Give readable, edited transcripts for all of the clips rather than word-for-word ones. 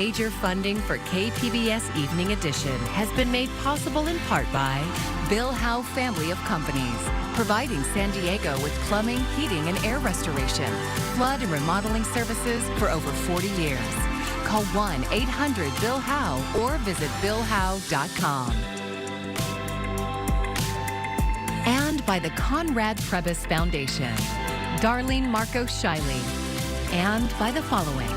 Major funding for KPBS Evening Edition has been made possible in part by Bill Howe family of companies, providing San Diego with plumbing, heating, and air restoration, flood and remodeling services for over 40 years. Call 1-800-BILL-HOWE or visit billhowe.com. And by the Conrad Trebas Foundation, Darlene Marcos Shiley, and by the following.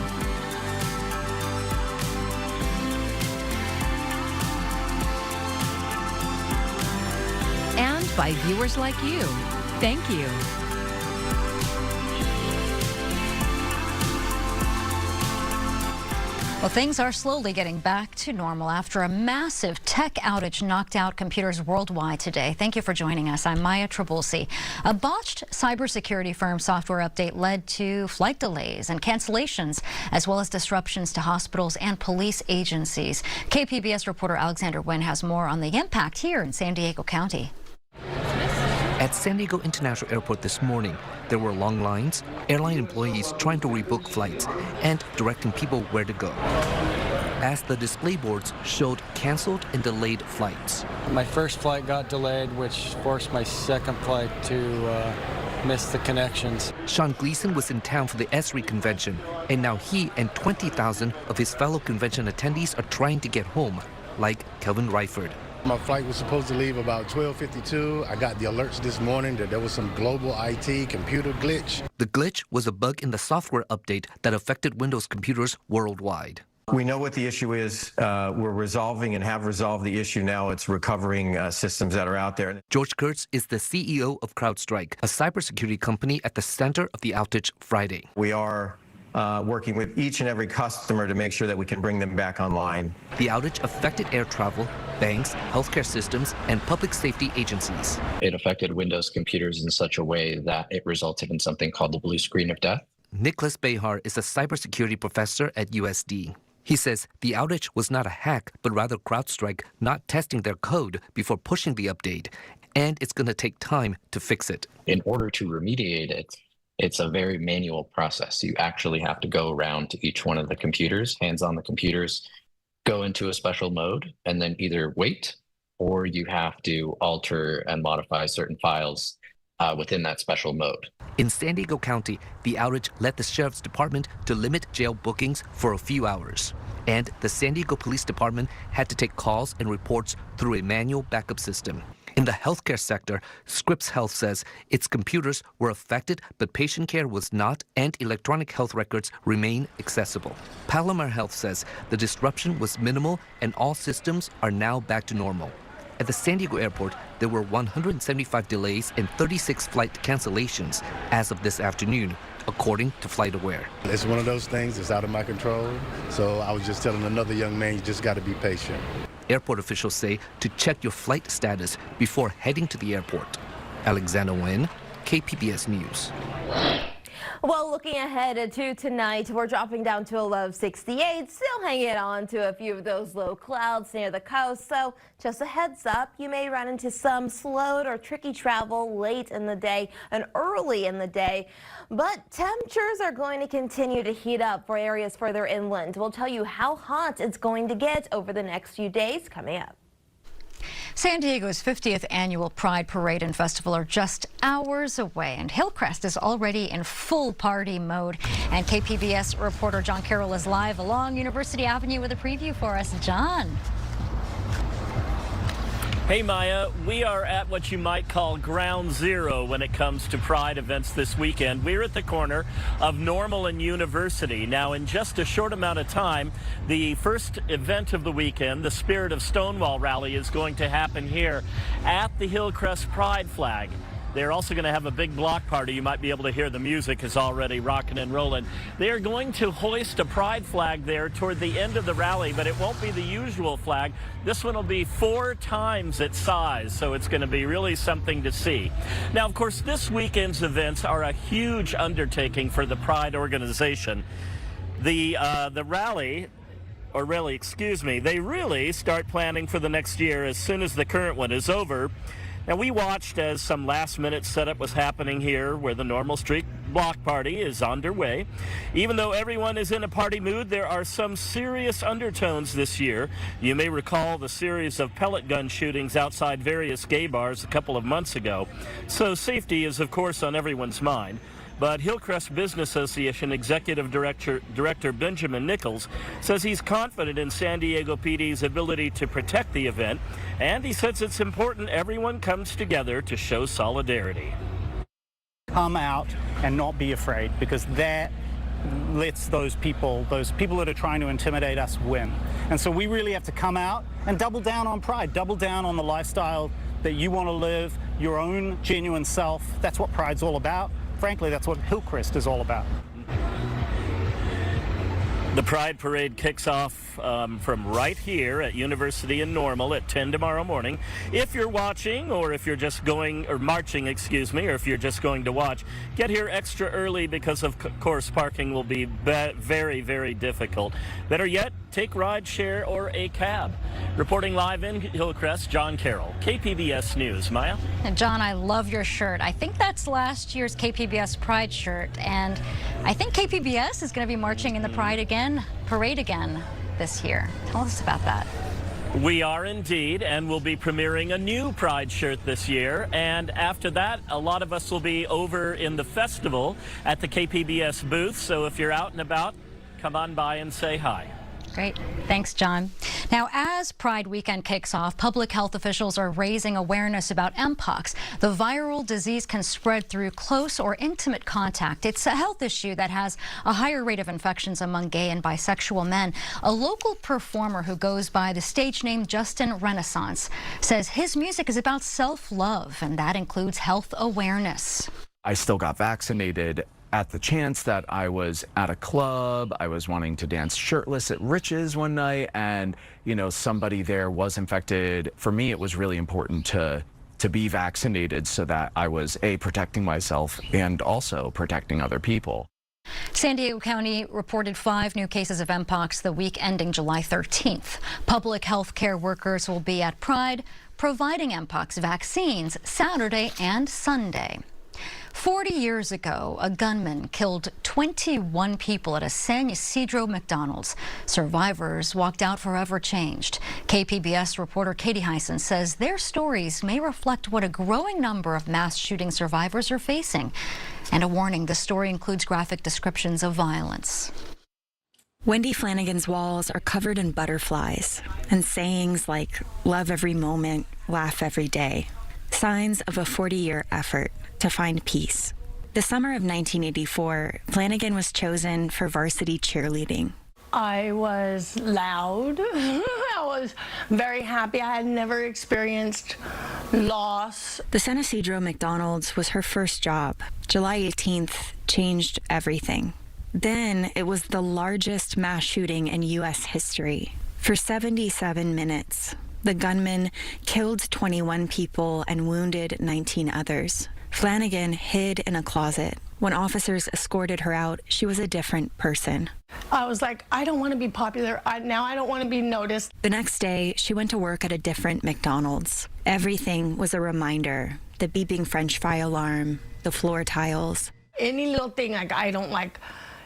And by viewers like you. Thank you. Well, things are slowly getting back to normal after a massive tech outage knocked out computers worldwide today. Thank you for joining us. I'm Maya Trabulsi. A botched cybersecurity firm software update led to flight delays and cancellations, as well as disruptions to hospitals and police agencies. KPBS reporter Alexander Nguyen has more on the impact here in San Diego County. At San Diego International Airport this morning, there were long lines, airline employees trying to rebook flights and directing people where to go, as the display boards showed canceled and delayed flights. My first flight got delayed, which forced my second flight to miss the connections. Sean Gleason was in town for the ESRI convention, and now he and 20,000 of his fellow convention attendees are trying to get home, like Kelvin Ryford. My flight was supposed to leave about 12:52. I got the alerts this morning that there was some global IT computer glitch. The glitch was a bug in the software update that affected Windows computers worldwide. We know what the issue is. We're resolving and have resolved the issue now. It's recovering systems that are out there. George Kurtz is the CEO of CrowdStrike, a cybersecurity company at the center of the outage Friday. We are working with each and every customer to make sure that we can bring them back online. The outage affected air travel, banks, healthcare systems, and public safety agencies. It affected Windows computers in such a way that it resulted in something called the blue screen of death. Nicholas Behar is a cybersecurity professor at USD. He says the outage was not a hack, but rather CrowdStrike not testing their code before pushing the update, and it's going to take time to fix it. In order to remediate it, it's a very manual process. You actually have to go around to each one of the computers, hands on the computers, go into a special mode, and then either wait or you have to alter and modify certain files within that special mode. In San Diego County, the outage led the sheriff's department to limit jail bookings for a few hours. And the San Diego Police Department had to take calls and reports through a manual backup system. In the healthcare sector, Scripps Health says its computers were affected, but patient care was not, and electronic health records remain accessible. Palomar Health says the disruption was minimal and all systems are now back to normal. At the San Diego airport, there were 175 delays and 36 flight cancellations as of this afternoon, according to FlightAware. It's one of those things that's out of my control, so I was just telling another young man, you just got to be patient. Airport officials say to check your flight status before heading to the airport. Alexander Nguyen, KPBS News. Well, looking ahead to tonight, we're dropping down to a low of 68, still hanging on to a few of those low clouds near the coast. So just a heads up, you may run into some slowed or tricky travel late in the day and early in the day. But temperatures are going to continue to heat up for areas further inland. We'll tell you how hot it's going to get over the next few days coming up. San Diego's 50th annual Pride Parade and Festival are just hours away, and Hillcrest is already in full party mode. And KPBS reporter John Carroll is live along University Avenue with a preview for us. John. Hey Maya, we are at what you might call ground zero when it comes to Pride events this weekend. We're at the corner of Normal and University. Now, in just a short amount of time, the first event of the weekend, the Spirit of Stonewall Rally, is going to happen here at the Hillcrest Pride flag. They're also going to have a big block party. You might be able to hear the music is already rocking and rolling. They are going to hoist a pride flag there toward the end of the rally, but it won't be the usual flag. This one will be 4 times its size, so it's going to be really something to see. Now, of course, this weekend's events are a huge undertaking for the Pride organization. The rally, or really, excuse me, they really start planning for the next year as soon as the current one is over. Now, we watched as some last-minute setup was happening here where the Normal Street block party is underway. Even though everyone is in a party mood, there are some serious undertones this year. You may recall the series of pellet gun shootings outside various gay bars a couple of months ago. So safety is, of course, on everyone's mind. But Hillcrest Business Association Executive Director Benjamin Nichols says he's confident in San Diego PD's ability to protect the event, and he says it's important everyone comes together to show solidarity. Come out and not be afraid, because that lets those people that are trying to intimidate us win. And so we really have to come out and double down on pride, double down on the lifestyle that you want to live, your own genuine self. That's what pride's all about. Frankly, that's what Hillcrest is all about. The Pride Parade kicks off from right here at University in Normal at 10 tomorrow morning. If you're watching, or if you're just going, or marching, excuse me, or if you're just going to watch, get here extra early because, of course, parking will be very, very difficult. Better yet, take ride, share, or a cab. Reporting live in Hillcrest, John Carroll, KPBS News. Maya? And John, I love your shirt. I think that's last year's KPBS Pride shirt, and I think KPBS is going to be marching in the parade again this year. Tell us about that. We are indeed, and we'll be premiering a new Pride shirt this year. And after that, a lot of us will be over in the festival at the KPBS booth. So if you're out and about, come on by and say hi. Great. Thanks, John. Now, as Pride weekend kicks off, public health officials are raising awareness about Mpox. The viral disease can spread through close or intimate contact. It's a health issue that has a higher rate of infections among gay and bisexual men. A local performer who goes by the stage name Justin Renaissance says his music is about self-love, and that includes health awareness. I still got vaccinated at the chance that I was at a club. I was wanting to dance shirtless at Rich's one night, and somebody there was infected. For me, it was really important to be vaccinated so that I was protecting myself and also protecting other people. San Diego County reported 5 new cases of Mpox the week ending July 13th. Public health care workers will be at Pride providing Mpox vaccines Saturday and Sunday. 40 years ago, a gunman killed 21 people at a San Ysidro McDonald's. Survivors walked out forever changed. KPBS reporter Katie Hyson says their stories may reflect what a growing number of mass shooting survivors are facing. And a warning, the story includes graphic descriptions of violence. Wendy Flanagan's walls are covered in butterflies and sayings like, "Love every moment, laugh every day." Signs of a 40-year effort to find peace. The summer of 1984, Flanagan was chosen for varsity cheerleading. I was loud. I was very happy. I had never experienced loss. The San Ysidro McDonald's was her first job. July 18th changed everything. Then it was the largest mass shooting in U.S. history. For 77 minutes, the gunman killed 21 people and wounded 19 others. Flanagan hid in a closet. When officers escorted her out, she was a different person. I was like, I don't want to be popular. Now I don't want to be noticed. The next day, she went to work at a different McDonald's. Everything was a reminder. The beeping French fry alarm, the floor tiles. Any little thing, like, I don't like,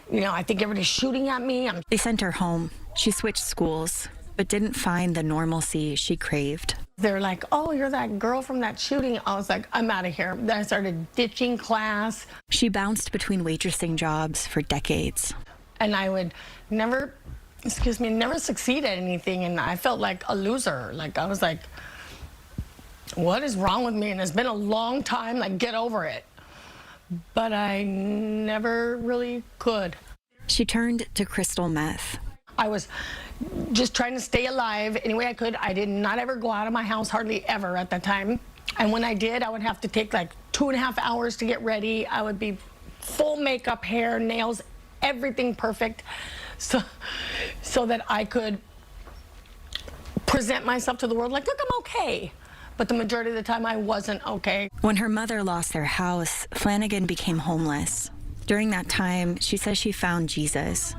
I think everybody's shooting at me. They sent her home. She switched schools, but didn't find the normalcy she craved. They're like, "Oh, you're that girl from that shooting." I was like, I'm out of here. Then I started ditching class. She bounced between waitressing jobs for decades. And I would never succeed at anything. And I felt like a loser. Like, I was like, what is wrong with me? And it's been a long time, like, get over it. But I never really could. She turned to crystal meth. I was just trying to stay alive any way I could. I did not ever go out of my house, hardly ever at that time. And when I did, I would have to take like 2.5 hours to get ready. I would be full makeup, hair, nails, everything perfect, so that I could present myself to the world like, look, I'm okay. But the majority of the time, I wasn't okay. When her mother lost their house, Flanagan became homeless. During that time, she says she found Jesus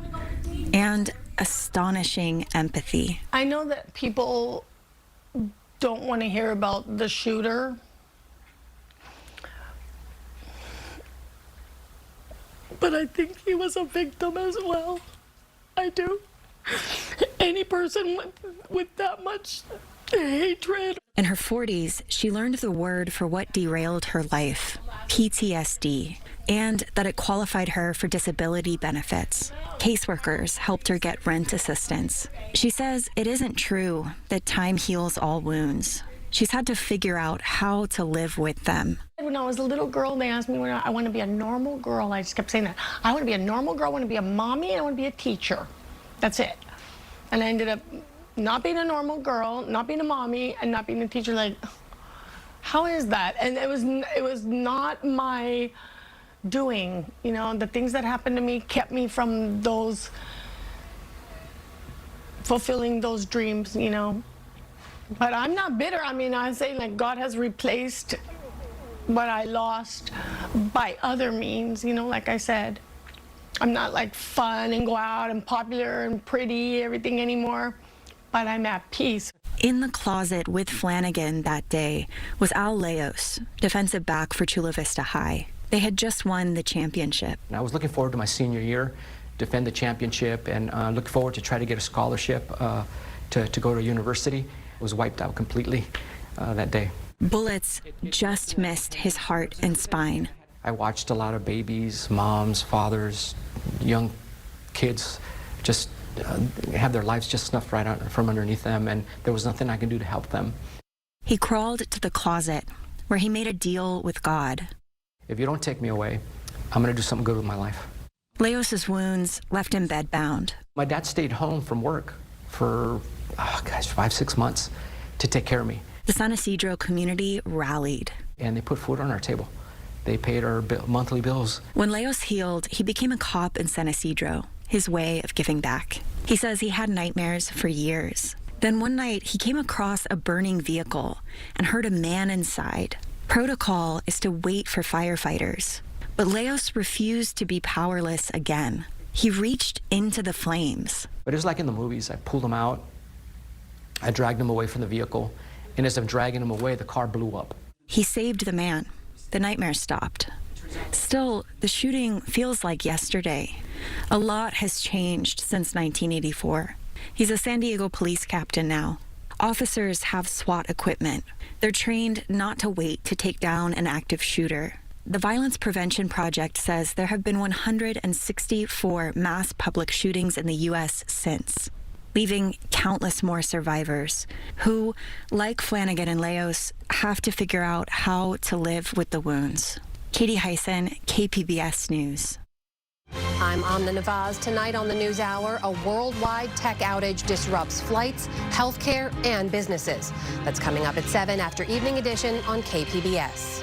and astonishing empathy. I know that people don't want to hear about the shooter, but I think he was a victim as well. I do. Any person with that much hatred. In her 40s, she learned the word for what derailed her life, PTSD, and that it qualified her for disability benefits. Caseworkers helped her get rent assistance. She says it isn't true that time heals all wounds. She's had to figure out how to live with them. When I was a little girl, they asked me when I want to be a normal girl. I just kept saying that. I want to be a normal girl, I want to be a mommy, and I want to be a teacher. That's it. And I ended up not being a normal girl, not being a mommy, and not being a teacher. Like, how is that? And it was not my doing. You know, the things that happened to me kept me from those, fulfilling those dreams, you know. But I'm not bitter. I mean, I say like God has replaced what I lost by other means, you know, like I said. I'm not like fun and go out and popular and pretty, everything anymore, but I'm at peace. In the closet with Flanagan that day was Al Leos, defensive back for Chula Vista High. They had just won the championship. I was looking forward to my senior year, defend the championship, and look forward to try to get a scholarship to go to university. I was wiped out completely that day. Bullets just missed his heart and spine. I watched a lot of babies, moms, fathers, young kids just have their lives just snuffed right out from underneath them, and there was nothing I could do to help them. He crawled to the closet where he made a deal with God. If you don't take me away, I'm going to do something good with my life. Leos's wounds left him bedbound. My dad stayed home from work for, 5-6 months to take care of me. The San Ysidro community rallied. And they put food on our table. They paid our monthly bills. When Leos healed, he became a cop in San Ysidro, his way of giving back. He says he had nightmares for years. Then one night, he came across a burning vehicle and heard a man inside. Protocol is to wait for firefighters. But Leos refused to be powerless again. He reached into the flames. But it was like in the movies. I pulled him out. I dragged him away from the vehicle. And as I'm dragging him away, the car blew up. He saved the man. The nightmare stopped. Still, the shooting feels like yesterday. A lot has changed since 1984. He's a San Diego police captain now. Officers have SWAT equipment. They're trained not to wait to take down an active shooter. The Violence Prevention Project says there have been 164 mass public shootings in the U.S. since, leaving countless more survivors who, like Flanagan and Leos, have to figure out how to live with the wounds. Katie Hyson, KPBS News. I'm Amna Navaz. Tonight on the NewsHour, a worldwide tech outage disrupts flights, healthcare, and businesses. That's coming up at 7 after Evening Edition on KPBS.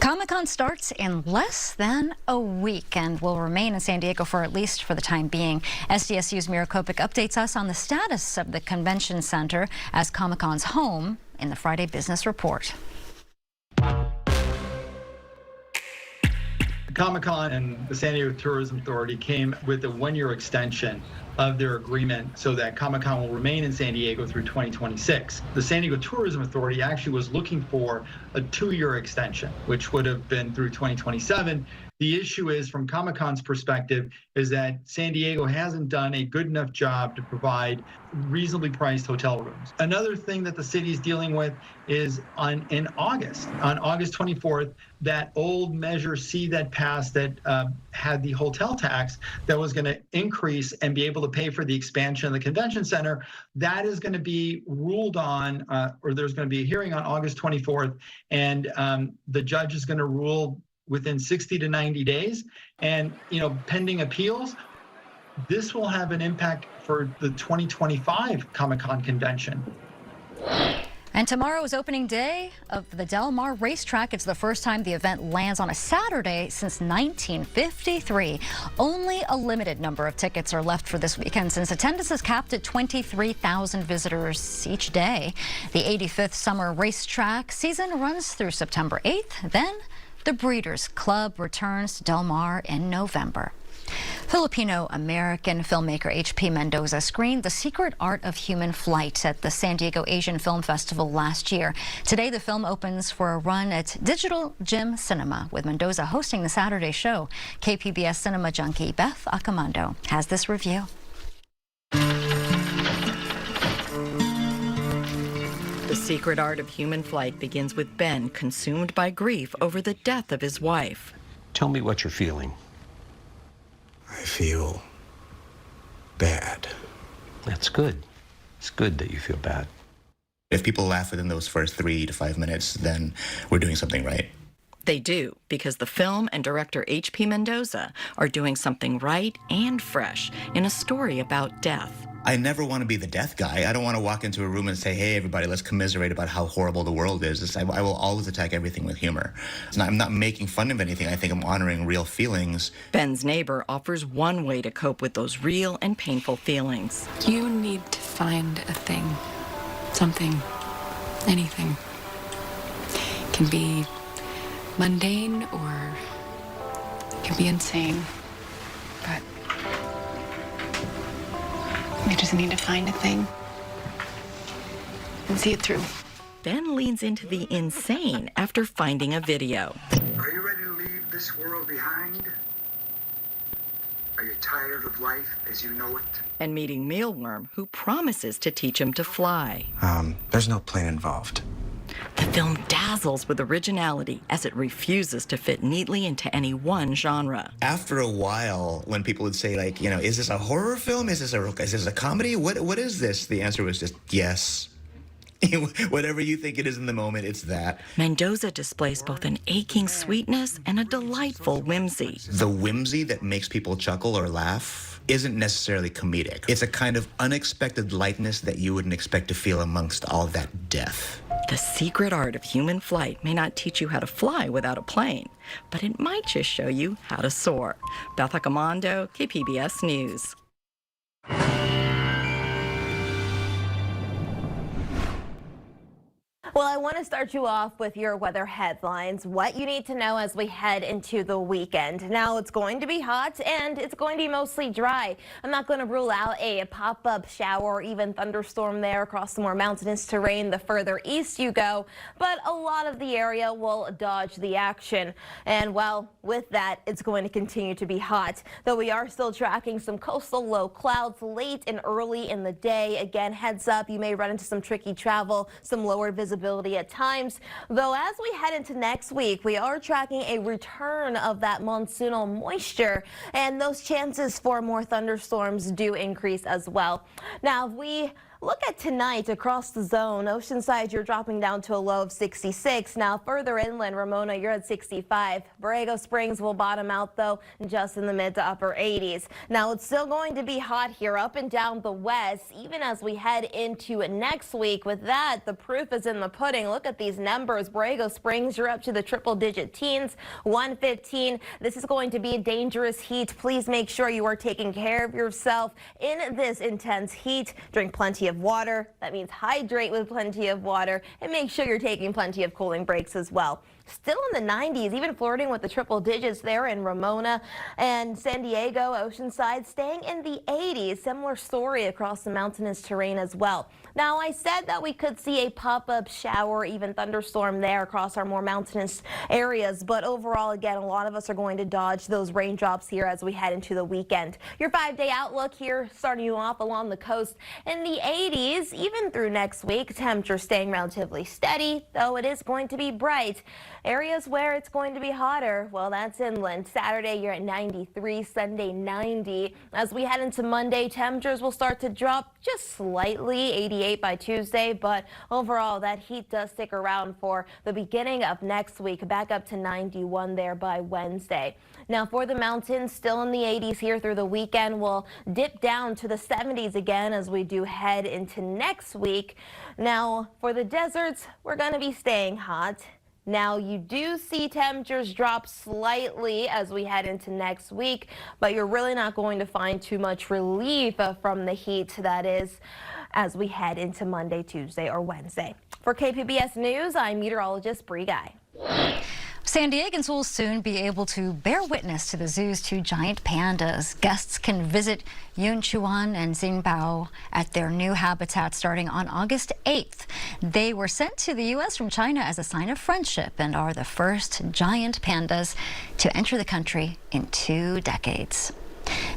Comic-Con starts in less than a week and will remain in San Diego for at least for the time being. SDSU's Mira Kopik updates us on the status of the convention center as Comic-Con's home in the Friday Business Report. Comic-Con and the San Diego Tourism Authority came with a one-year extension of their agreement so that Comic-Con will remain in San Diego through 2026. The San Diego Tourism Authority actually was looking for a 2-year extension, which would have been through 2027. The issue is, from Comic-Con's perspective, is that San Diego hasn't done a good enough job to provide reasonably priced hotel rooms. Another thing that the city is dealing with is on August 24th, that old Measure C that passed that had the hotel tax that was going to increase and be able to pay for the expansion of the convention center. That is going to be ruled on, or there's going to be a hearing on August 24th, and the judge is going to rule within 60 to 90 days. And, pending appeals, this will have an impact for the 2025 Comic-Con convention. And tomorrow is opening day of the Del Mar racetrack. It's the first time the event lands on a Saturday since 1953. Only a limited number of tickets are left for this weekend since attendance is capped at 23,000 visitors each day. The 85th summer racetrack season runs through September 8th. Then the Breeders' Club returns to Del Mar in November. Filipino-American filmmaker H.P. Mendoza screened The Secret Art of Human Flight at the San Diego Asian Film Festival last year. Today, the film opens for a run at Digital Gym Cinema, with Mendoza hosting the Saturday show. KPBS cinema junkie Beth Accomando has this review. The Secret Art of Human Flight begins with Ben consumed by grief over the death of his wife. Tell me what you're feeling. I feel bad. That's good. It's good that you feel bad. If people laugh within those first 3 to 5 minutes, then we're doing something right. They do, because the film and director H.P. Mendoza are doing something right and fresh in a story about death. I never want to be the death guy. I don't want to walk into a room and say, hey, everybody, let's commiserate about how horrible the world is. I will always attack everything with humor. I'm not making fun of anything. I think I'm honoring real feelings. Ben's neighbor offers one way to cope with those real and painful feelings. You need to find a thing, something, anything. It can be mundane or it can be insane, but you just need to find a thing and see it through. Ben leans into the insane after finding a video. Are you ready to leave this world behind? Are you tired of life as you know it? And meeting Mealworm, who promises to teach him to fly. There's no plane involved. The film dazzles with originality as it refuses to fit neatly into any one genre. After a while, when people would say, like, you know, is this a horror film? Is this a comedy? What is this? The answer was just yes. Whatever you think it is in the moment, it's that. Mendoza displays both an aching sweetness and a delightful whimsy. The whimsy that makes people chuckle or laugh isn't necessarily comedic. It's a kind of unexpected lightness that you wouldn't expect to feel amongst all that death. The Secret Art of Human Flight may not teach you how to fly without a plane, but it might just show you how to soar. Beth Accomando, KPBS News. Well, I want to start you off with your weather headlines, what you need to know as we head into the weekend. Now, it's going to be hot and it's going to be mostly dry. I'm not going to rule out a pop-up shower or even thunderstorm there across the more mountainous terrain the further east you go, but a lot of the area will dodge the action. And well, with that, it's going to continue to be hot, though we are still tracking some coastal low clouds late and early in the day. Again, heads up, you may run into some tricky travel, some lower visibility at times, though as we head into next week, we are tracking a return of that monsoonal moisture, and those chances for more thunderstorms do increase as well. Now, if we look at tonight across the zone, Oceanside, you're dropping down to a low of 66. Now, further inland, Ramona, you're at 65. Borrego Springs will bottom out, though, just in the mid to upper 80s. Now, it's still going to be hot here up and down the west, even as we head into next week. With that, the proof is in the pudding. Look at these numbers. Borrego Springs, you're up to the triple-digit teens, 115. This is going to be dangerous heat. Please make sure you are taking care of yourself in this intense heat. Drink plenty of water. That means hydrate with plenty of water, and make sure you're taking plenty of cooling breaks as well. Still in the 90s, even flirting with the triple digits there in Ramona and San Diego, Oceanside, staying in the 80s. Similar story across the mountainous terrain as well. Now, I said that we could see a pop-up shower, even thunderstorm there across our more mountainous areas, but overall, again, a lot of us are going to dodge those raindrops here as we head into the weekend. Your 5-day outlook here, starting you off along the coast in the 80s, even through next week. Temperature staying relatively steady, though it is going to be bright. Areas where it's going to be hotter, well, that's inland. Saturday, you're at 93, Sunday 90. As we head into Monday, temperatures will start to drop just slightly, 88 by Tuesday, but overall, that heat does stick around for the beginning of next week, back up to 91 there by Wednesday. Now, for the mountains, still in the 80s here through the weekend. We'll dip down to the 70s again as we do head into next week. Now, for the deserts, we're going to be staying hot. Now, you do see temperatures drop slightly as we head into next week, but you're really not going to find too much relief from the heat, that is, as we head into Monday, Tuesday, or Wednesday. For KPBS News, I'm meteorologist Bree Guy. San Diegans will soon be able to bear witness to the zoo's two giant pandas. Guests can visit Yunchuan and Xingbao at their new habitat starting on August 8th. They were sent to the U.S. from China as a sign of friendship and are the first giant pandas to enter the country in 2 decades.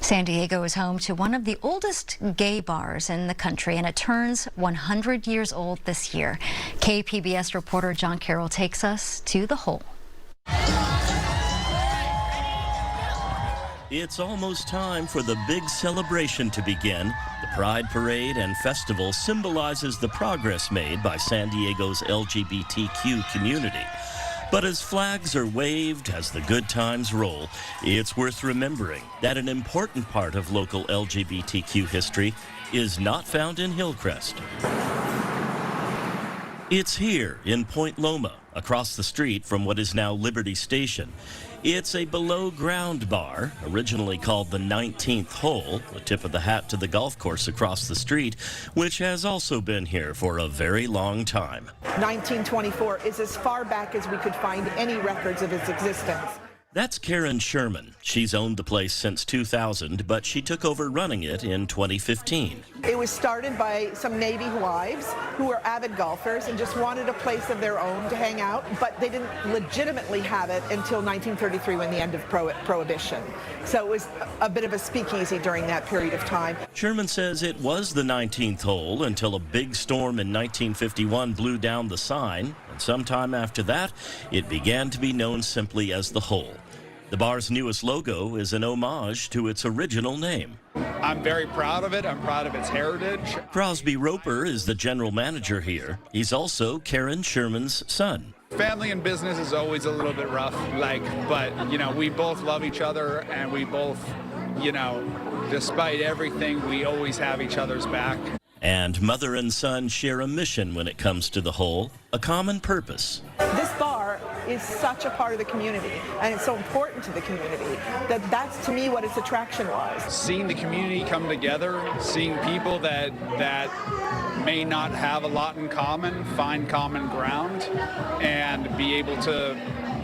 San Diego is home to one of the oldest gay bars in the country, and it turns 100 years old this year. KPBS reporter John Carroll takes us to the Hole. It's almost time for the big celebration to begin. The Pride Parade and Festival symbolizes the progress made by San Diego's LGBTQ community. But as flags are waved, as the good times roll, it's worth remembering that an important part of local LGBTQ history is not found in Hillcrest. It's here in Point Loma, across the street from what is now Liberty Station. It's a below-ground bar, originally called the 19th Hole, the tip of the hat to the golf course across the street, which has also been here for a very long time. 1924 is as far back as we could find any records of its existence. That's Karen Sherman. She's owned the place since 2000, but she took over running it in 2015. It was started by some Navy wives who were avid golfers and just wanted a place of their own to hang out, but they didn't legitimately have it until 1933 when the end of Prohibition. So it was a bit of a speakeasy during that period of time. Sherman says it was the 19th hole until a big storm in 1951 blew down the sign, and sometime after that, it began to be known simply as the Hole. The bar's newest logo is an homage to its original name. I'm very proud of it. I'm proud of its heritage. Crosby Roper is the general manager here. He's also Karen Sherman's son. Family and business is always a little bit rough, but you know, we both love each other, and we both, you know, despite everything, we always have each other's back. And mother and son share a mission when it comes to the Hole, a common purpose. This bar is such a part of the community, and it's so important to the community that that's, to me, what its attraction was. Seeing the community come together, seeing people that may not have a lot in common find common ground and be able to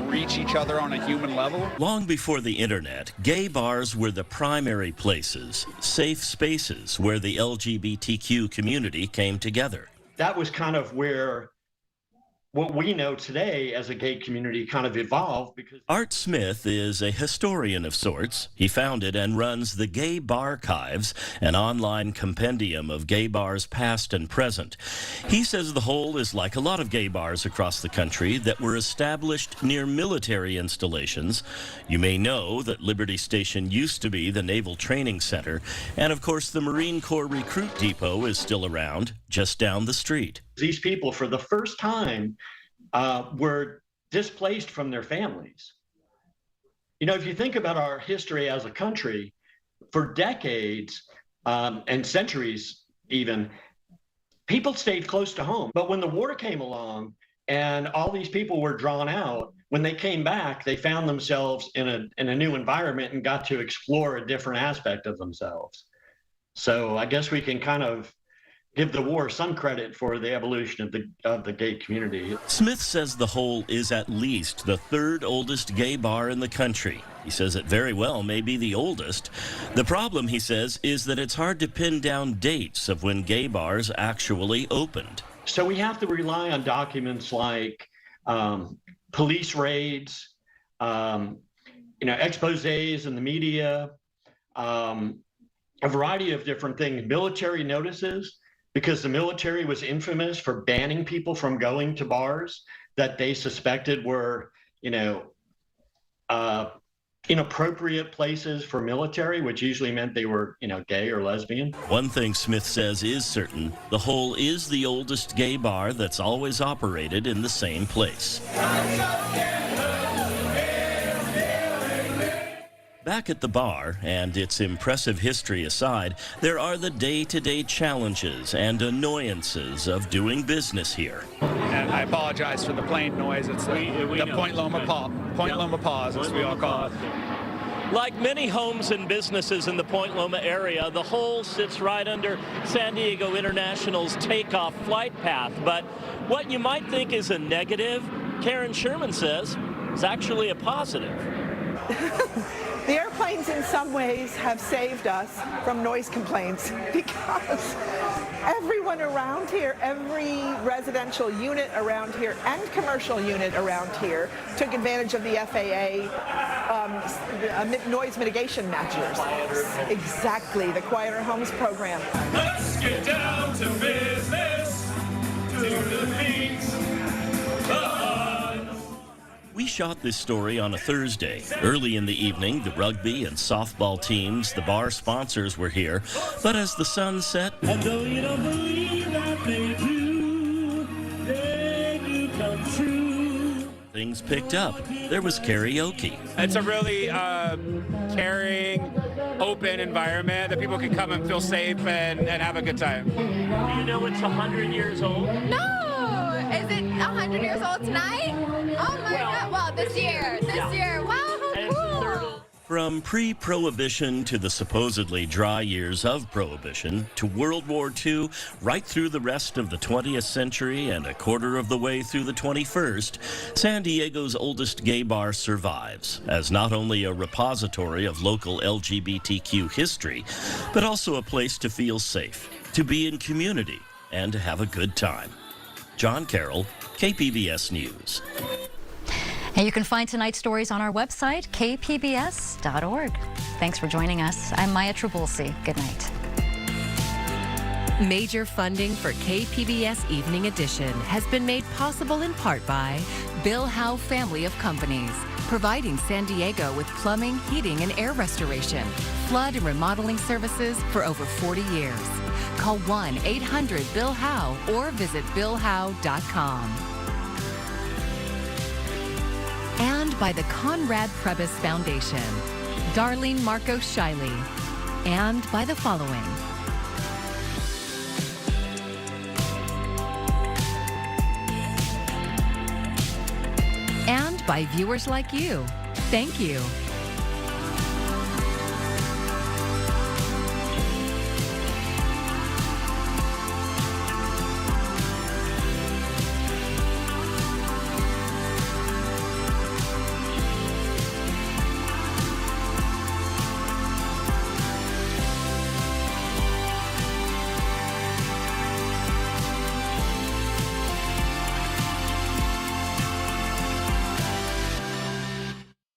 reach each other on a human level. Long before the internet, gay bars were the primary places, safe spaces where the LGBTQ community came together. That was kind of where what we know today as a gay community kind of evolved. Because Art Smith is a historian of sorts. He founded and runs the Gay Barchives, an online compendium of gay bars past and present. He says the Hole is like a lot of gay bars across the country that were established near military installations. You may know that Liberty Station used to be the Naval Training Center, and of course the Marine Corps Recruit Depot is still around, just down the street. These people, for the first time, were displaced from their families. You know, if you think about our history as a country, for decades and centuries even, people stayed close to home. But when the war came along and all these people were drawn out, when they came back, they found themselves in a new environment and got to explore a different aspect of themselves. So I guess we can kind of give the war some credit for the evolution of the gay community. Smith says the Hole is at least the 3rd oldest gay bar in the country. He says it very well may be the oldest. The problem, he says, is that it's hard to pin down dates of when gay bars actually opened. So we have to rely on documents like police raids, exposés in the media, a variety of different things, military notices, because the military was infamous for banning people from going to bars that they suspected were, inappropriate places for military, which usually meant they were, gay or lesbian. One thing Smith says is certain, the Hole is the oldest gay bar that's always operated in the same place. Back at the bar, and its impressive history aside, there are the day-to-day challenges and annoyances of doing business here. And I apologize for the plane noise. It's the Point Loma pause, as we all call it. Like many homes and businesses in the Point Loma area, the Hole sits right under San Diego International's takeoff flight path. But what you might think is a negative, Karen Sherman says, is actually a positive. The airplanes in some ways have saved us from noise complaints because everyone around here, every residential unit around here and commercial unit around here took advantage of the FAA noise mitigation measures. Exactly, the Quieter Homes program. Let's get down to business, to the things. We shot this story on a Thursday. Early in the evening, the rugby and softball teams, the bar sponsors were here. But as the sun set, And though you don't believe that they do come true. things picked up. There was karaoke. It's a really caring, open environment that people can come and feel safe and have a good time. Do you know it's 100 years old? No! Is it 100 years old tonight? Oh my God! Well, this year. Wow, how cool! From pre-Prohibition to the supposedly dry years of Prohibition, to World War II, right through the rest of the 20th century and a quarter of the way through the 21st, San Diego's oldest gay bar survives as not only a repository of local LGBTQ history, but also a place to feel safe, to be in community, and to have a good time. John Carroll, KPBS News. And you can find tonight's stories on our website, kpbs.org. Thanks for joining us. I'm Maya Trabulsi. Good night. Major funding for KPBS Evening Edition has been made possible in part by Bill Howe Family of Companies, providing San Diego with plumbing, heating, and air restoration, flood and remodeling services for over 40 years. Call 1-800-BILL-HOWE or visit billhowe.com. And by the Conrad Prebys Foundation, Darlene Marcos Shiley, and by the following. And by viewers like you. Thank you.